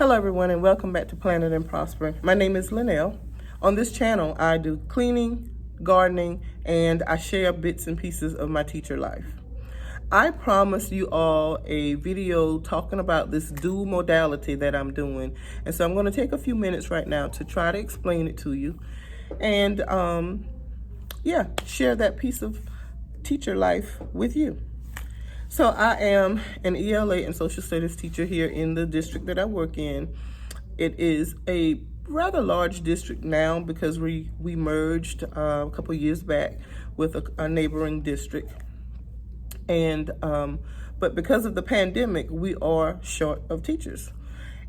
Hello everyone and welcome back to Planet and Prosper. My name is Linnell. On this channel I do cleaning, gardening, and I share bits and pieces of my teacher life. I promised you all a video talking about this dual modality that I'm doing, and so I'm going to take a few minutes right now to try to explain it to you and share that piece of teacher life with you. So I am an ELA and social studies teacher here in the district that I work in. It is a rather large district now because we merged a couple years back with a neighboring district. And but because of the pandemic, we are short of teachers.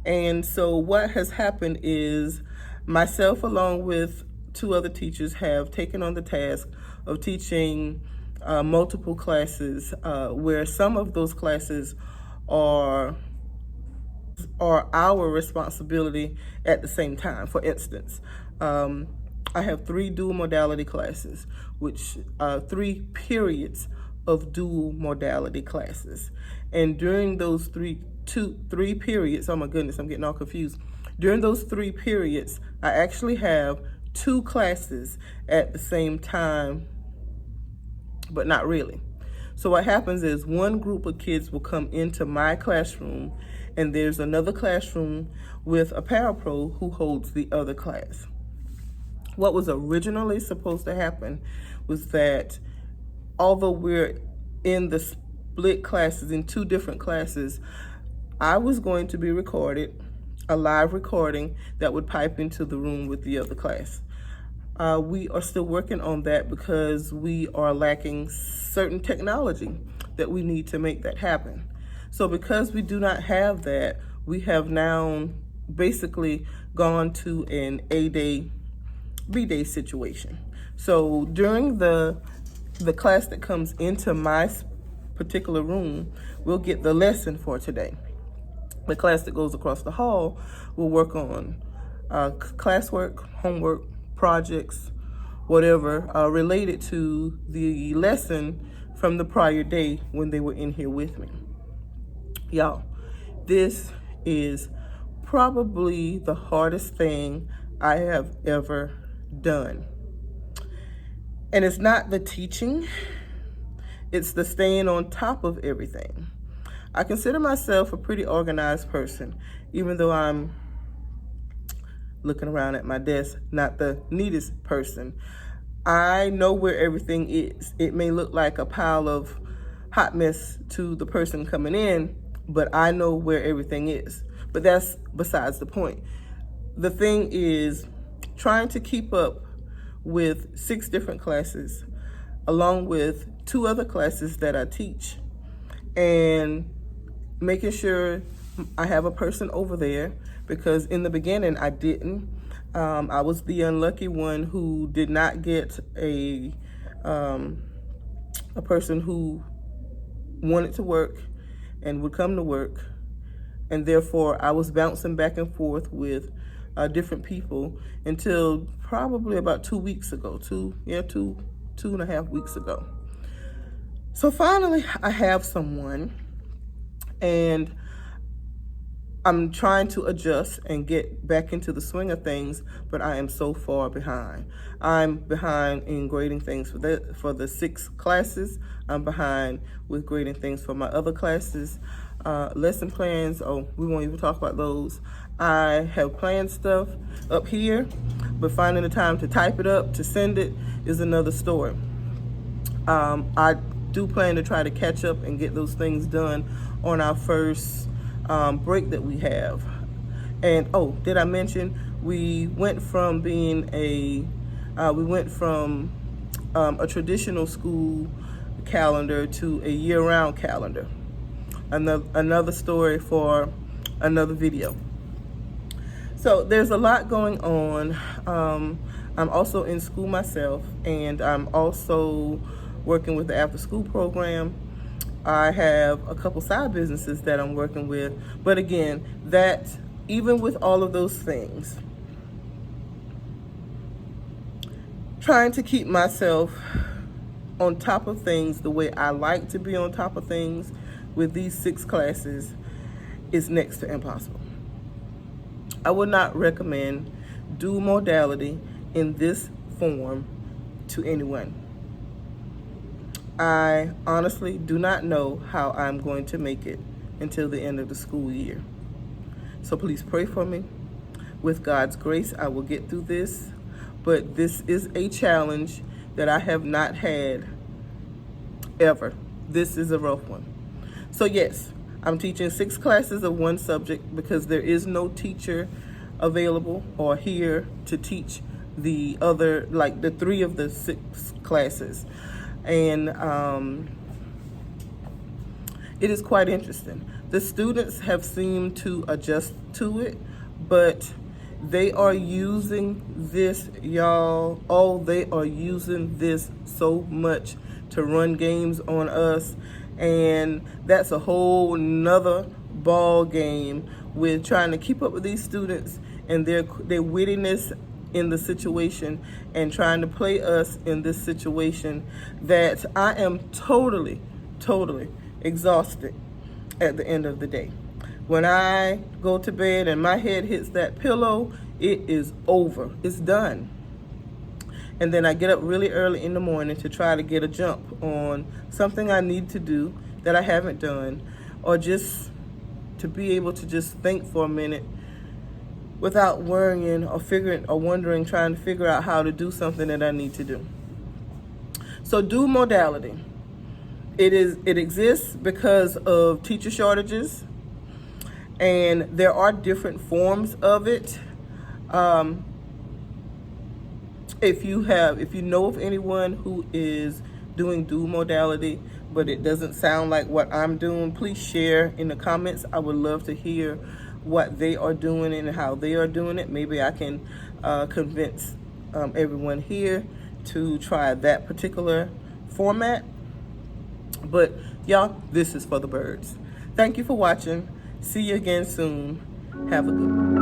And so what has happened is myself along with two other teachers have taken on the task of teaching multiple classes where some of those classes are our responsibility at the same time. For instance, I have 3 dual modality classes, which are 3 periods of dual modality classes. And during those three periods, oh my goodness, I'm getting all confused. During those 3 periods, I actually have 2 classes at the same time, but not really. So what happens is one group of kids will come into my classroom and there's another classroom with a parapro who holds the other class. What was originally supposed to happen was that although we're in the split classes, in 2 different classes, I was going to be recorded, a live recording that would pipe into the room with the other class. We are still working on that because we are lacking certain technology that we need to make that happen. So because we do not have that, we have now basically gone to an A-day, B-day situation. So during the class that comes into my particular room, we'll get the lesson for today. The class that goes across the hall will work on classwork, homework, projects, whatever, related to the lesson from the prior day when they were in here with me. Y'all, this is probably the hardest thing I have ever done. And it's not the teaching, it's the staying on top of everything. I consider myself a pretty organized person, even though I'm looking around at my desk, not the neatest person. I know where everything is. It may look like a pile of hot mess to the person coming in, but I know where everything is. But that's besides the point. The thing is trying to keep up with 6 different classes, along with 2 other classes that I teach, and making sure I have a person over there, because in the beginning I didn't. I was the unlucky one who did not get a person who wanted to work and would come to work, and therefore I was bouncing back and forth with different people until probably about 2 weeks ago, two and a half weeks ago. So finally I have someone, and I'm trying to adjust and get back into the swing of things, but I am so far behind. I'm behind in grading things for the 6 classes. I'm behind with grading things for my other classes. Lesson plans, we won't even talk about those. I have planned stuff up here, but finding the time to type it up, to send it, is another story. I do plan to try to catch up and get those things done on our first break that we have. And did I mention we went from being a traditional school calendar to a year-round calendar. Another story for another video. So there's a lot going on. I'm also in school myself, and I'm also working with the after-school program. I have a couple side businesses that I'm working with, but again, that even with all of those things, trying to keep myself on top of things the way I like to be on top of things with these 6 classes is next to impossible. I would not recommend dual modality in this form to anyone. I honestly do not know how I'm going to make it until the end of the school year. So please pray for me. With God's grace, I will get through this. But this is a challenge that I have not had ever. This is a rough one. So yes, I'm teaching 6 classes of one subject because there is no teacher available or here to teach the other, like the 3 of the 6 classes. And it is quite interesting. The students have seemed to adjust to it, but they are using this, y'all. Oh, they are using this so much to run games on us. And that's a whole nother ball game with trying to keep up with these students and their wittiness in the situation and trying to play us in this situation that I am totally exhausted at the end of the day. When I go to bed and my head hits that pillow, it is over. It's done. And then I get up really early in the morning to try to get a jump on something I need to do that I haven't done, or just to be able to just think for a minute without worrying or wondering, trying to figure out how to do something that I need to do. So dual modality. It exists because of teacher shortages, and there are different forms of it. If you know of anyone who is doing dual modality, but it doesn't sound like what I'm doing, please share in the comments. I would love to hear what they are doing and how they are doing it. Maybe I can convince everyone here to try that particular format. But y'all, this is for the birds. Thank you for watching. See you again soon. Have a good one.